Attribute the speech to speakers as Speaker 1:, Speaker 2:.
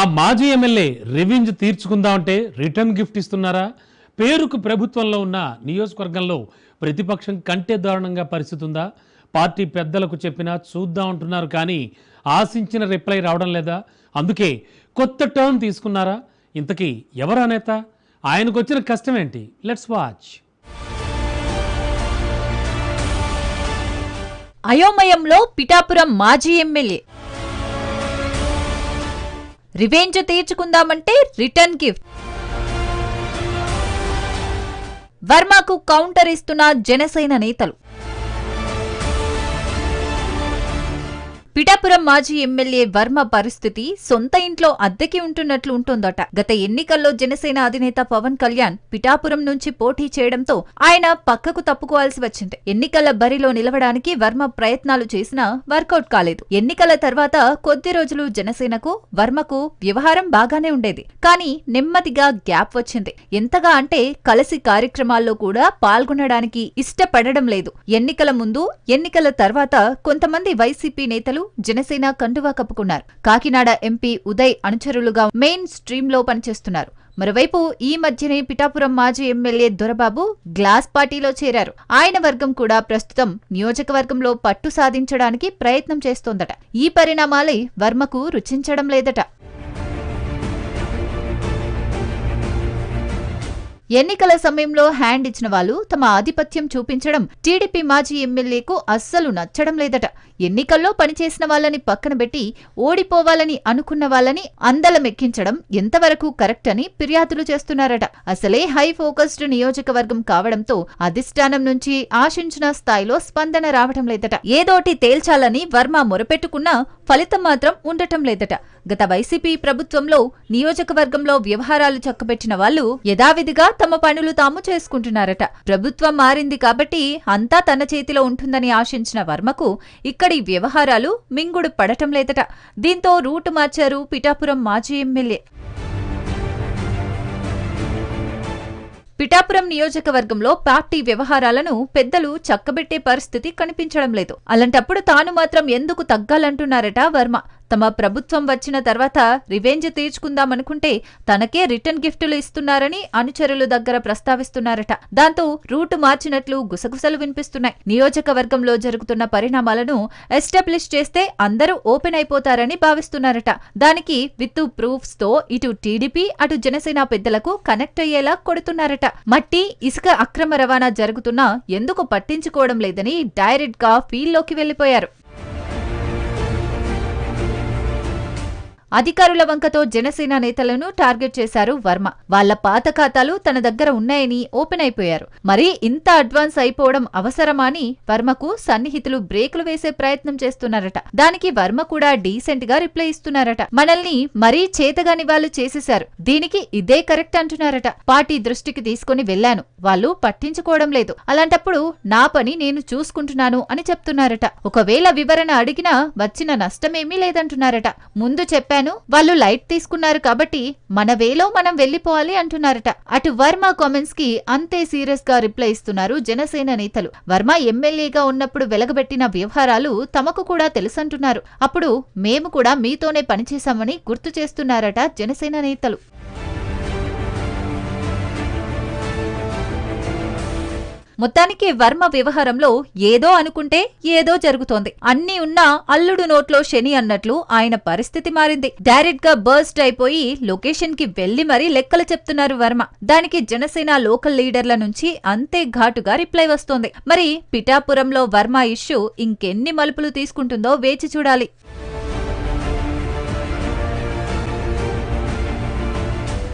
Speaker 1: ఆ మాజీ MLA revenge తీర్చుకుందామంటే రిటర్న్ గిఫ్ట్ ఇస్తున్నారా? పేరుకు ప్రభుత్వంలో ఉన్న నియోజకవర్గంలో ప్రతిపక్షం కంటే దారుణంగా పరిస్థితి ఉందా? పార్టీ పెద్దలకు చెప్పినా చూద్దాం అంటున్నారు, కానీ ఆశించిన రిప్లై రావడం లేదా? అందుకే కొత్త టర్న్ తీసుకున్నారా? ఇంతకీ ఎవరా నేత? ఆయనకు వచ్చిన కష్టం ఏంటి? Let's watch.
Speaker 2: అయోమయంలో పిఠాపురం మాజీ ఎమ్మెల్యే. రివెంజ్ తీర్చుకుందామంటే రిటర్న్ గిఫ్ట్. వర్మకు కౌంటర్ ఇస్తున్న జనసేన నేతలు. పిఠాపురం మాజీ ఎమ్మెల్యే వర్మ పరిస్థితి సొంత ఇంట్లో అద్దెకి ఉంటున్నట్లు ఉంటుందట. గత ఎన్నికల్లో జనసేన అధినేత పవన్ కళ్యాణ్ పిఠాపురం నుంచి పోటీ చేయడంతో ఆయన పక్కకు తప్పుకోవాల్సి వచ్చింది. ఎన్నికల బరిలో నిలవడానికి వర్మ ప్రయత్నాలు చేసినా వర్కౌట్ కాలేదు. ఎన్నికల తర్వాత కొద్ది రోజులు జనసేనకు వర్మకు వ్యవహారం బాగానే ఉండేది, కానీ నెమ్మదిగా గ్యాప్ వచ్చింది. ఎంతగా అంటే కలిసి కార్యక్రమాల్లో కూడా పాల్గొనడానికి ఇష్టపడడం లేదు. ఎన్నికల ముందు, ఎన్నికల తర్వాత కొంతమంది వైసీపీ నేతలు జనసేన కండువా కప్పుకున్నారు. కాకినాడ ఎంపీ ఉదయ్ అనుచరులుగా మెయిన్ స్ట్రీమ్ లో పనిచేస్తున్నారు. మరోవైపు ఈ మధ్యనే పిఠాపురం మాజీ ఎమ్మెల్యే దొరబాబు గ్లాస్ పార్టీలో చేరారు. ఆయన వర్గం కూడా ప్రస్తుతం నియోజకవర్గంలో పట్టు సాధించడానికి ప్రయత్నం చేస్తోందట. ఈ పరిణామాలే వర్మకు రుచించడం లేదట. ఎన్నికల సమయంలో హ్యాండ్ ఇచ్చిన వాళ్ళు తమ ఆధిపత్యం చూపించడం టీడీపీ మాజీ ఎమ్మెల్యేకు అస్సలు నచ్చడం లేదట. ఎన్నికల్లో పనిచేసిన వాళ్ళని పక్కన పెట్టి ఓడిపోవాలని అనుకున్న వాళ్ళని అందలమెక్కించడం ఎంతవరకు కరెక్ట్ అని ఫిర్యాదులు చేస్తున్నారట. అసలే హై ఫోకస్డ్ నియోజకవర్గం కావడంతో అధిష్టానం నుంచి ఆశించిన స్థాయిలో స్పందన రావటం లేదట. ఏదోటి తేల్చాలని వర్మ మొరపెట్టుకున్నా ఫలితం మాత్రం ఉండటం లేదట. గత వైసీపీ ప్రభుత్వంలో నియోజకవర్గంలో వ్యవహారాలు చక్కబెట్టిన వాళ్లు యథావిధిగా తమ పనులు తాము చేసుకుంటున్నారట. ప్రభుత్వం మారింది కాబట్టి అంతా తన చేతిలో ఉంటుందని ఆశించిన వర్మకు ఇక్కడి వ్యవహారాలు మింగుడు పడటం లేదట. దీంతో రూటు మార్చారు పిఠాపురం మాజీ ఎమ్మెల్యే. పిఠాపురం నియోజకవర్గంలో పార్టీ వ్యవహారాలను పెద్దలు చక్కబెట్టే పరిస్థితి కనిపించడం లేదు. అలాంటప్పుడు తాను మాత్రం ఎందుకు తగ్గాలంటున్నారట వర్మ. తమ ప్రభుత్వం వచ్చిన తర్వాత రివెంజ్ తీర్చుకుందామనుకుంటే తనకే రిటర్న్ గిఫ్టులు ఇస్తున్నారని అనుచరుల దగ్గర ప్రస్తావిస్తున్నారట. దాంతో రూటు మార్చినట్లు గుసగుసలు వినిపిస్తున్నాయి. నియోజకవర్గంలో జరుగుతున్న పరిణామాలను ఎస్టాబ్లిష్ చేస్తే అందరూ ఓపెన్ అయిపోతారని భావిస్తున్నారట. దానికి విత్ ప్రూఫ్స్ తో ఇటు టీడీపీ అటు జనసేన పెద్దలకు కనెక్ట్ అయ్యేలా కొడుతున్నారట. మట్టి ఇసుక అక్రమ రవాణా జరుగుతున్నా ఎందుకు పట్టించుకోవడం లేదని డైరెక్ట్ గా ఫీల్డ్లోకి వెళ్లిపోయారు. అధికారుల వంకతో జనసేన నేతలను టార్గెట్ చేశారు వర్మ. వాళ్ల పాత ఖాతాలు తన దగ్గర ఉన్నాయని ఓపెన్ అయిపోయారు. మరి ఇంత అడ్వాన్స్ అయిపోవడం అవసరమా అని వర్మకు సన్నిహితులు బ్రేకులు వేసే ప్రయత్నం చేస్తున్నారట. దానికి వర్మ కూడా డీసెంట్ గా రిప్లై ఇస్తున్నారట. మనల్ని మరీ చేతగాని వాళ్ళు చేసేశారు, దీనికి ఇదే కరెక్ట్ అంటున్నారట. పార్టీ దృష్టికి తీసుకుని వెళ్లాను, వాళ్ళు పట్టించుకోవడం లేదు, అలాంటప్పుడు నా పని నేను చూసుకుంటున్నాను అని చెప్తున్నారట. ఒకవేళ వివరణ అడిగినా వచ్చిన నష్టమేమీ లేదంటున్నారట. ముందు చెప్పాను, వాళ్ళు లైట్ తీసుకున్నారు కాబట్టి మన వేలో మనం వెళ్లిపోవాలి అంటున్నారట. అటు వర్మ కామెంట్స్ కి అంతే సీరియస్ గా రిప్లై ఇస్తున్నారు జనసేన నేతలు. వర్మ ఎమ్మెల్యేగా ఉన్నప్పుడు వెలగబెట్టిన వ్యవహారాలు తమకు కూడా తెలుసంటున్నారు. అప్పుడు మేము కూడా మీతోనే పనిచేశామని గుర్తు చేస్తున్నారట జనసేన నేతలు. మొత్తానికి వర్మ వ్యవహారంలో ఏదో అనుకుంటే ఏదో జరుగుతోంది. అన్నీ ఉన్నా అల్లుడు నోట్లో శని అన్నట్లు ఆయన పరిస్థితి మారింది. డైరెక్ట్ గా బర్స్ట్ అయిపోయి లొకేషన్ కి వెళ్లి మరీ లెక్కలు చెప్తున్నారు వర్మ. దానికి జనసేన లోకల్ లీడర్ల నుంచి అంతే ఘాటుగా రిప్లై వస్తోంది. మరి పిఠాపురంలో వర్మ ఇష్యూ ఇంకెన్ని మలుపులు తీసుకుంటుందో వేచి చూడాలి.